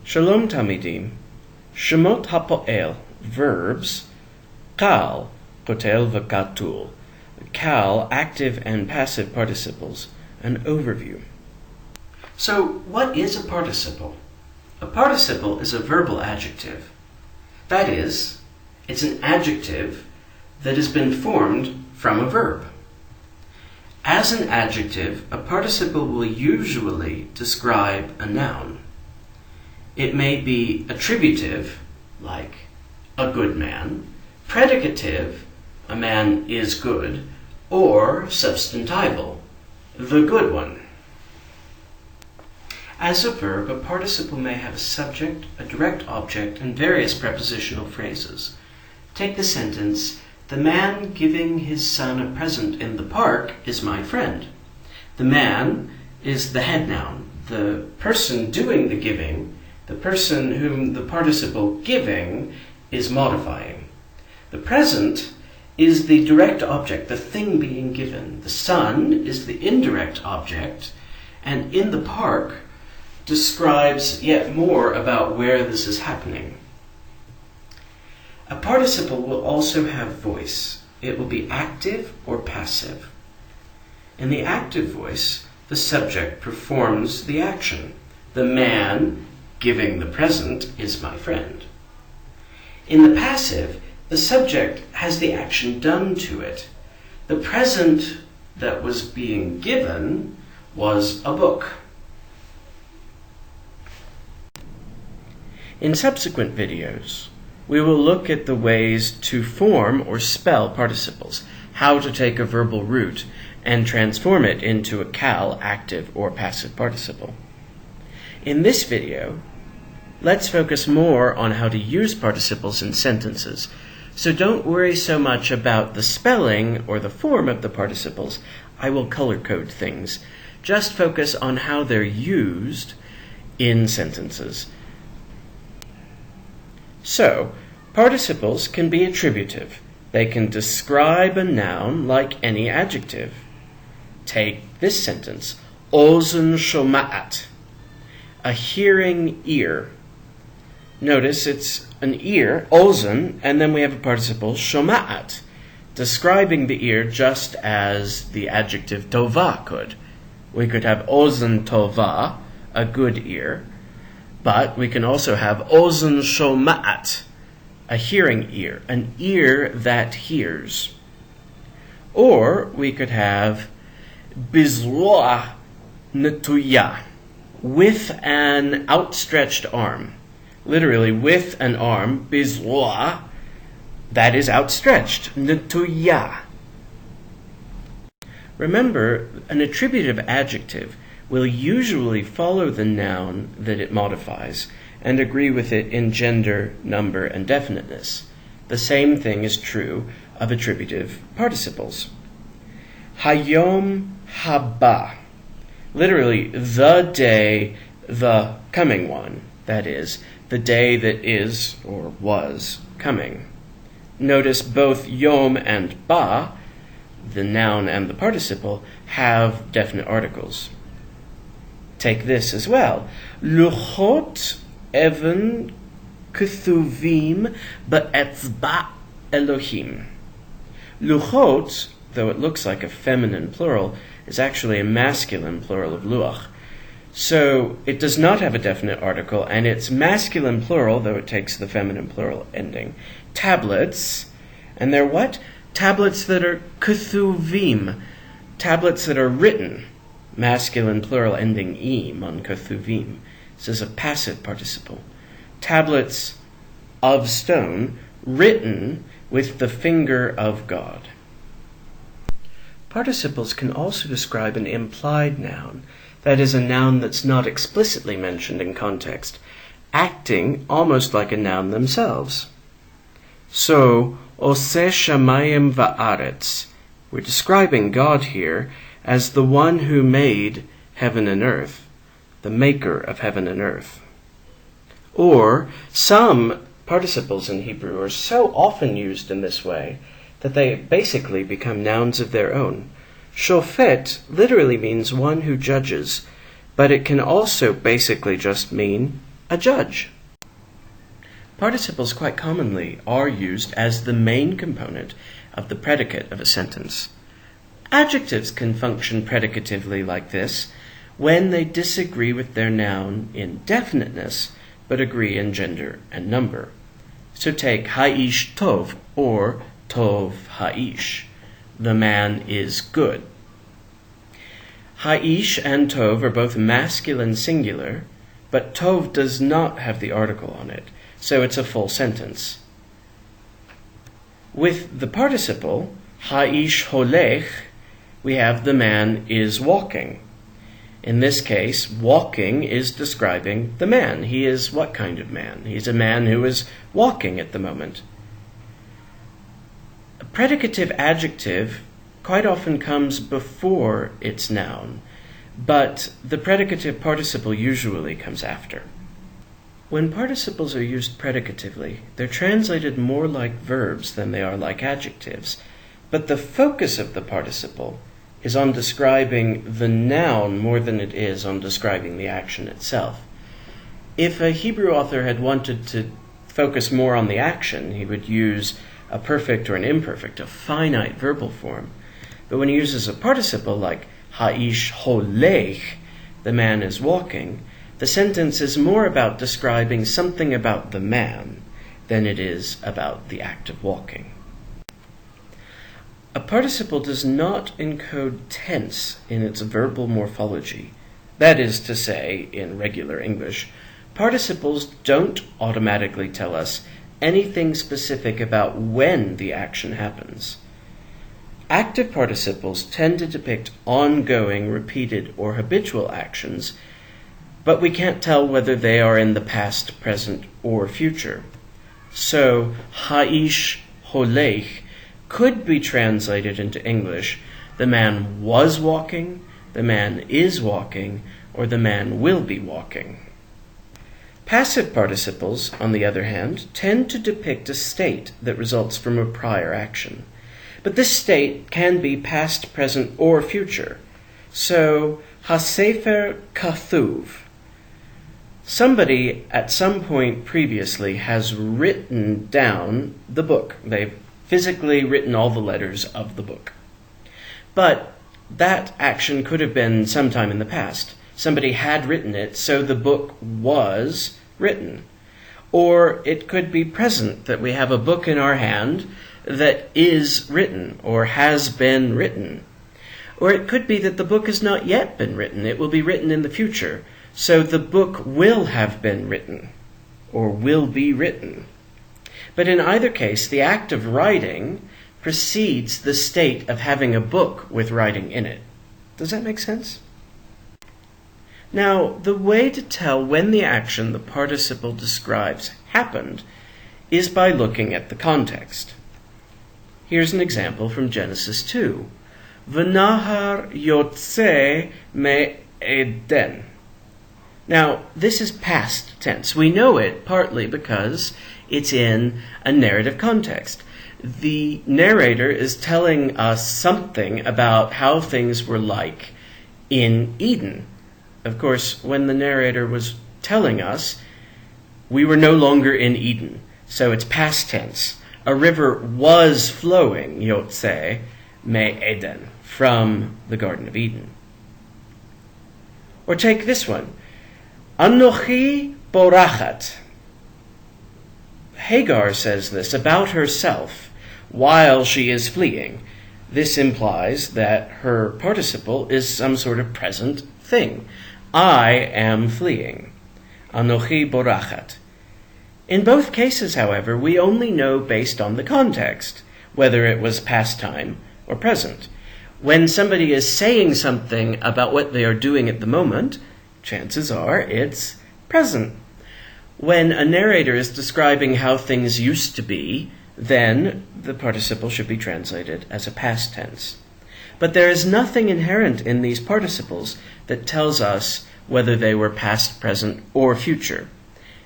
Shalom Tamidim. Shemot hapo'el, verbs, kal, kotel v'katul. Kal, active and passive participles. An overview. So, what is a participle? A participle is a verbal adjective. That is, it's an adjective that has been formed from a verb. As an adjective, a participle will usually describe a noun. It may be attributive, like a good man, predicative, a man is good, or substantival, the good one. As a verb, a participle may have a subject, a direct object, and various prepositional phrases. Take the sentence, "The man giving his son a present in the park is my friend." The man is the head noun. The person doing the giving, the person whom the participle giving is modifying. The present is the direct object, the thing being given. The son is the indirect object, and in the park describes yet more about where this is happening. A participle will also have voice. It will be active or passive. In the active voice, the subject performs the action. The man giving the present is my friend. In the passive, the subject has the action done to it. The present that was being given was a book. In subsequent videos, we will look at the ways to form or spell participles, how to take a verbal root and transform it into a kal, active or passive participle. In this video, let's focus more on how to use participles in sentences. So don't worry so much about the spelling or the form of the participles. I will color code things. Just focus on how they're used in sentences. So, participles can be attributive. They can describe a noun like any adjective. Take this sentence, ozen shoma'at, a hearing ear. Notice it's an ear, ozen, and then we have a participle, shoma'at, describing the ear just as the adjective tova could. We could have ozen tova, a good ear, but we can also have ozen shoma'at, a hearing ear, an ear that hears. Or we could have bizroa netuya, with an outstretched arm. Literally, with an arm, bizroa, that is outstretched, netuya. Remember, an attributive adjective will usually follow the noun that it modifies and agree with it in gender, number, and definiteness. The same thing is true of attributive participles. Hayom haba, literally, the day, the coming one, that is, the day that is or was coming. Notice both yom and ba, the noun and the participle, have definite articles. Take this as well. Luchot even kthuvim ba'etzba Elohim. Luchot, though it looks like a feminine plural, is actually a masculine plural of luach. So it does not have a definite article, and it's masculine plural, though it takes the feminine plural ending. Tablets, and they're what? Tablets that are kthuvim, tablets that are written. Masculine plural ending im on kthuvim. This is a passive participle. Tablets of stone, written with the finger of God. Participles can also describe an implied noun, that is, a noun that's not explicitly mentioned in context, acting almost like a noun themselves. So, Oseh shamayim va'aretz, we're describing God here as the one who made heaven and earth, the maker of heaven and earth. Or, some participles in Hebrew are so often used in this way that they basically become nouns of their own. Shofet literally means one who judges, but it can also basically just mean a a judge. Participles quite commonly are used as the main component of the predicate of a sentence. Adjectives can function predicatively like this when they disagree with their noun in definiteness but agree in gender and number. So take ha'ish tov or tov ha'ish. The man is good. Ha'ish and tov are both masculine singular, but tov does not have the article on it, so it's a full sentence. With the participle, ha'ish holech, we have the man is walking. In this case, walking is describing the man. He is what kind of man? He's a man who is walking at the moment. A predicative adjective quite often comes before its noun, but the predicative participle usually comes after. When participles are used predicatively, they're translated more like verbs than they are like adjectives, but the focus of the participle is on describing the noun more than it is on describing the action itself. If a Hebrew author had wanted to focus more on the action, he would use a perfect or an imperfect, a finite verbal form. But when he uses a participle like ha'ish holech, the man is walking, the sentence is more about describing something about the man than it is about the act of walking. A participle does not encode tense in its verbal morphology. That is to say, in regular English, participles don't automatically tell us anything specific about when the action happens. Active participles tend to depict ongoing, repeated, or habitual actions, but we can't tell whether they are in the past, present, or future. So, ha'ish holech could be translated into English, the man was walking, the man is walking, or the man will be walking. Passive participles, on the other hand, tend to depict a state that results from a prior action. But this state can be past, present, or future. So, hasefer kathuv. Somebody at some point previously has written down the book. They've physically written all the letters of the book. But that action could have been sometime in the past. Somebody had written it, so the book was written. Or it could be present, that we have a book in our hand that is written or has been written. Or it could be that the book has not yet been written. It will be written in the future. So the book will have been written or will be written. But in either case, the act of writing precedes the state of having a book with writing in it. Does that make sense? Now, the way to tell when the action the participle describes happened is by looking at the context. Here's an example from Genesis 2. V'nahar yotze me'eden. Now, this is past tense. We know it partly because it's in a narrative context. The narrator is telling us something about how things were like in Eden. Of course, when the narrator was telling us, we were no longer in Eden, so it's past tense. A river was flowing, yotze me'eden, from the Garden of Eden. Or take this one. Anochi borachat. Hagar says this about herself while she is fleeing. This implies that her participle is some sort of present thing. I am fleeing. Anochi borachat. In both cases, however, we only know based on the context, whether it was past time or present. When somebody is saying something about what they are doing at the moment, chances are it's present. When a narrator is describing how things used to be, then the participle should be translated as a past tense. But there is nothing inherent in these participles that tells us whether they were past, present, or future.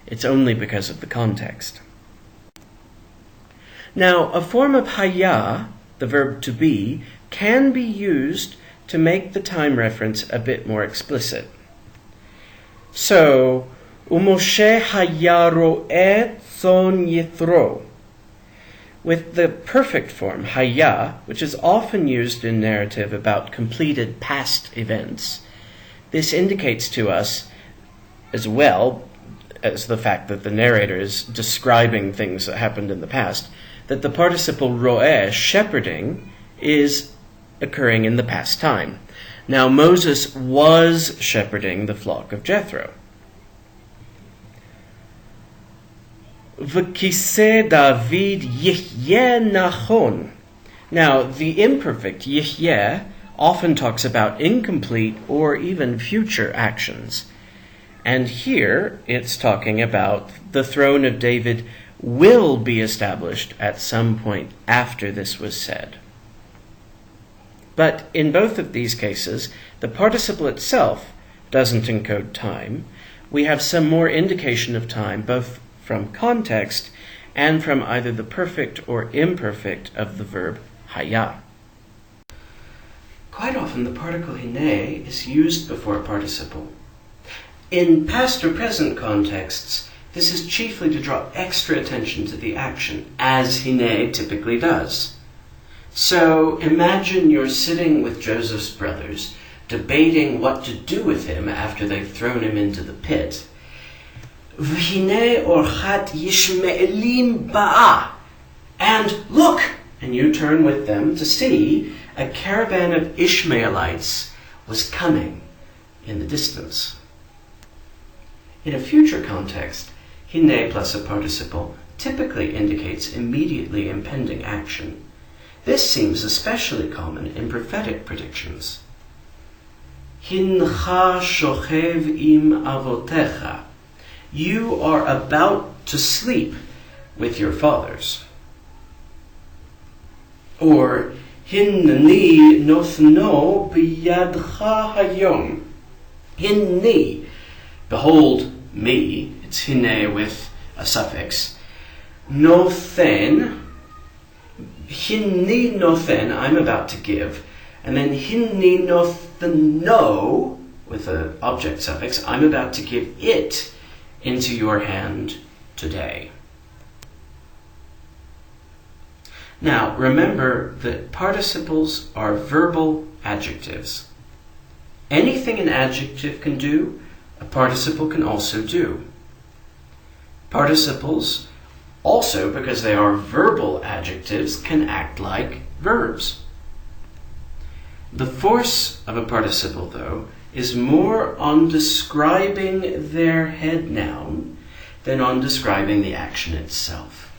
It's only because of the context. Now, a form of haya, the verb to be, can be used to make the time reference a bit more explicit. So, Umoshe haya ro'eh tzon yithro. With the perfect form, haya, which is often used in narrative about completed past events, this indicates to us, as well as the fact that the narrator is describing things that happened in the past, that the participle ro'eh, shepherding, is occurring in the past time. Now Moses was shepherding the flock of Jethro. V'kiseh David yihyeh nachon. Now, the imperfect yihyeh often talks about incomplete or even future actions. And here it's talking about the throne of David will be established at some point after this was said. But in both of these cases, the participle itself doesn't encode time. We have some more indication of time, both from context and from either the perfect or imperfect of the verb haya. Quite often the particle hine is used before a participle. In past or present contexts, this is chiefly to draw extra attention to the action, as hine typically does. So imagine you're sitting with Joseph's brothers, debating what to do with him after they've thrown him into the pit. V'hinei orchat Yishmaelim ba'a. And look! And you turn with them to see a caravan of Ishmaelites was coming in the distance. In a future context, hine plus a participle typically indicates immediately impending action. This seems especially common in prophetic predictions. Hincha shochev im avotecha. You are about to sleep with your fathers. Or, Hinni nothno biyadcha hayom. Hinni, behold me, it's hine with a suffix. Nothen, hinni nothen, I'm about to give. And then hinni nothno, with an object suffix, I'm about to give it into your hand today. Now, remember that participles are verbal adjectives. Anything an adjective can do, a participle can also do. Participles, also because they are verbal adjectives, can act like verbs. The force of a participle, though, is more on describing their head noun than on describing the action itself.